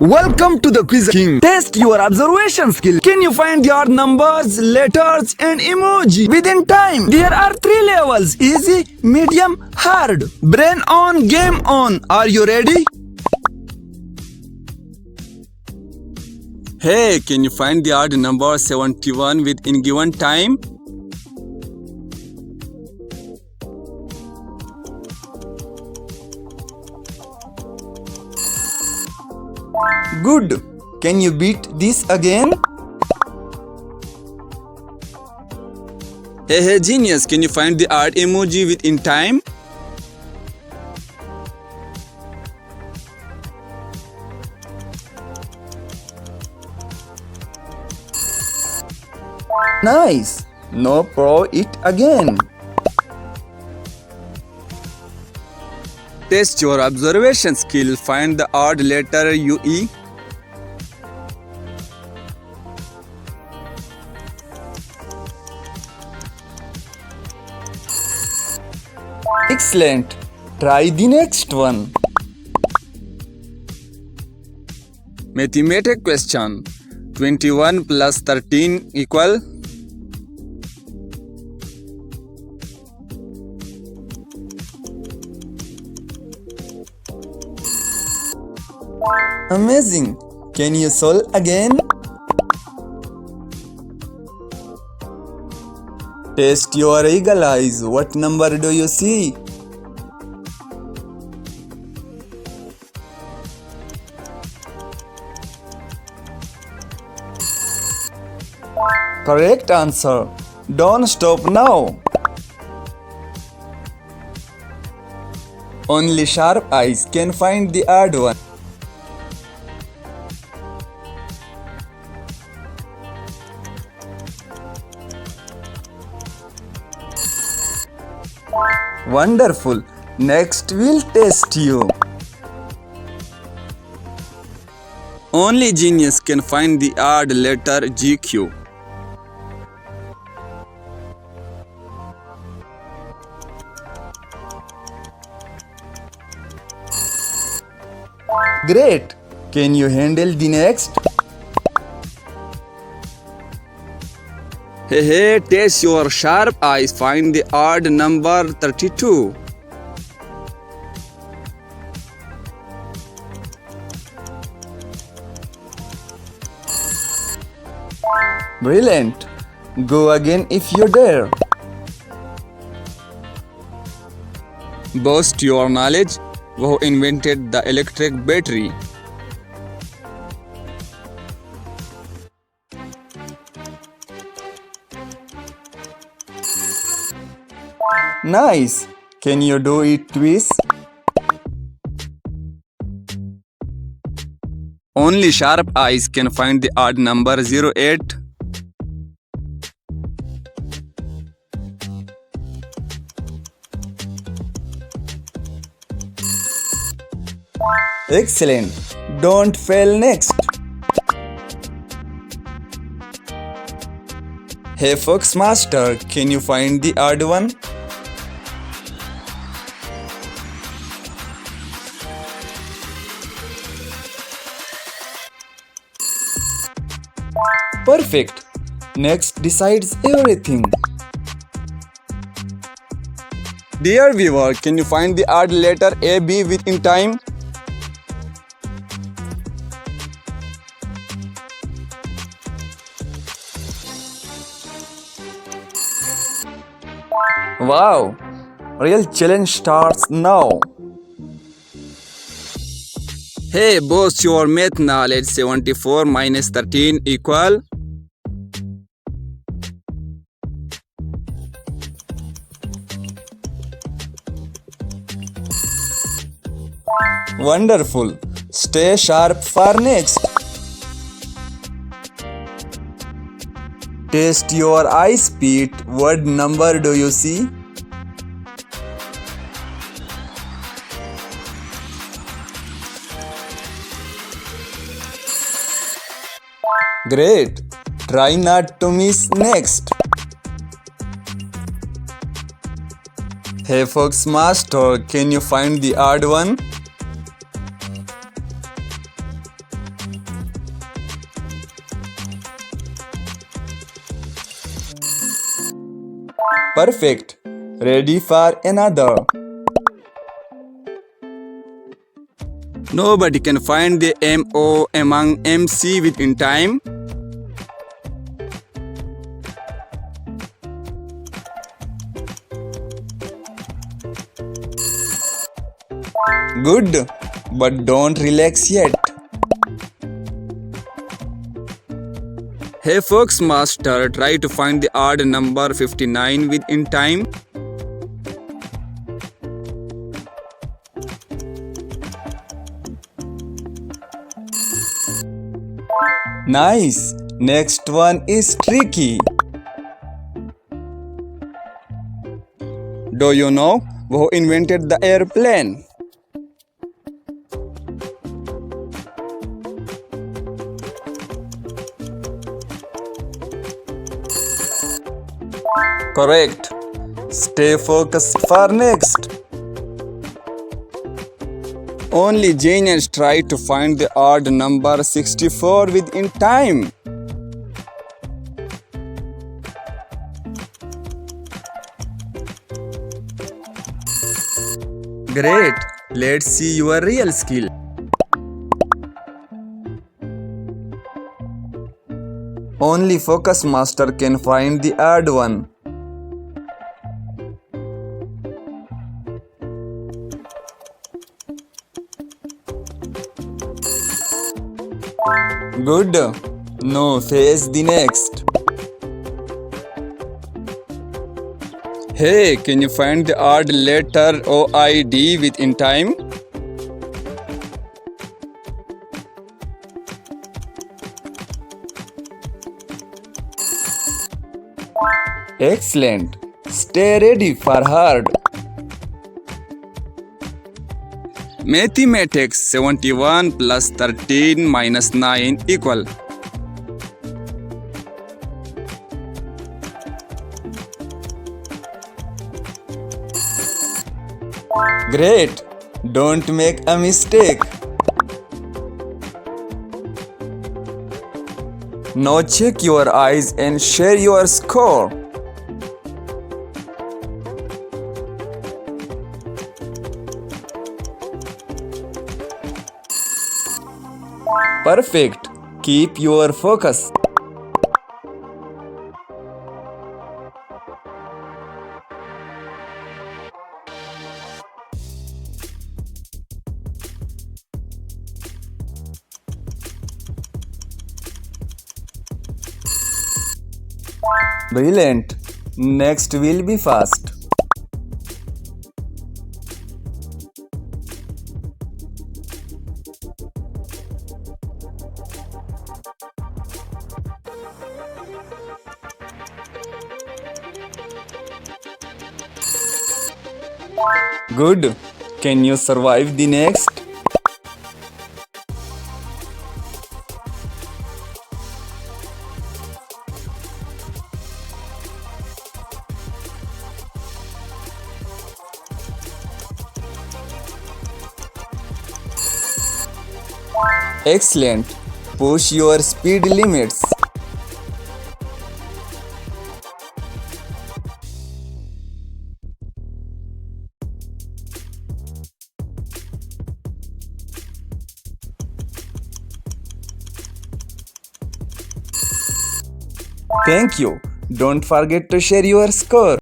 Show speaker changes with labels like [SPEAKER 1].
[SPEAKER 1] Welcome to the Quiz King. Test your observation skill. Can you find your numbers, letters and emoji within time? There are 3 levels: easy, medium, hard. Brain on, game on. Are you ready?
[SPEAKER 2] Hey, can you find the odd number 71 within given time?
[SPEAKER 1] Good. Can you beat this again?
[SPEAKER 2] Hey, genius, can you find the odd emoji within time?
[SPEAKER 1] Nice. No pro it again.
[SPEAKER 2] Test your observation skill. Find the odd letter UE.
[SPEAKER 1] Excellent. Try the next one.
[SPEAKER 2] Mathematic question. 21 plus 13 equal?
[SPEAKER 1] Amazing. Can you solve again? Test your eagle eyes. What number do you see? Correct answer. Don't stop now. Only sharp eyes can find the odd one. Wonderful. Next we'll test you.
[SPEAKER 2] Only genius can find the odd letter GQ.
[SPEAKER 1] Great. Can you handle the next?
[SPEAKER 2] Hey, test your sharp eyes. Find the odd number 32.
[SPEAKER 1] Brilliant. Go again if you dare.
[SPEAKER 2] Boast your knowledge. Who invented the electric battery?
[SPEAKER 1] Nice. Can you do it twice?
[SPEAKER 2] Only sharp eyes can find the odd number 08.
[SPEAKER 1] Excellent. Don't fail next. Hey Fox Master, can you find the odd one? Perfect. Next decides everything.
[SPEAKER 2] Dear viewer, can you find the odd letter AB within time?
[SPEAKER 1] Wow. Real challenge starts now.
[SPEAKER 2] Hey, boast your math knowledge. 74 minus 13 equal?
[SPEAKER 1] Wonderful. Stay sharp for next. Test your eye speed. What number do you see? Great. Try not to miss next. Hey Fox Master, can you find the odd one? Perfect. Ready for another.
[SPEAKER 2] Nobody can find the MO among MC within time.
[SPEAKER 1] Good, but don't relax yet.
[SPEAKER 2] Hey folks, master, try to find the odd number 59 within time.
[SPEAKER 1] Nice. Next one is tricky.
[SPEAKER 2] Do you know who invented the airplane?
[SPEAKER 1] Correct. Stay focused for next.
[SPEAKER 2] Only genius try to find the odd number 64 within time.
[SPEAKER 1] Great. Let's see your real skill. Only focus master can find the odd one. Good. No, face the next.
[SPEAKER 2] Hey, can you find the odd letter OID within time?
[SPEAKER 1] Excellent. Stay ready for hard.
[SPEAKER 2] Mathematics 71 plus 13 minus 9 equal.
[SPEAKER 1] Great. Don't make a mistake. Now check your eyes and share your score. Perfect. Keep your focus. Brilliant. Next will be fast. Good. Can you survive the next? Excellent. Push your speed limits. Thank you. Don't forget to share your score.